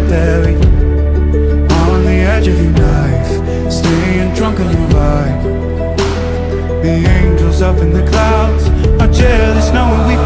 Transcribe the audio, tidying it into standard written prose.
buried on the edge of your knife, staying drunk on your vibe. The angels up in the clouds are jealous knowing we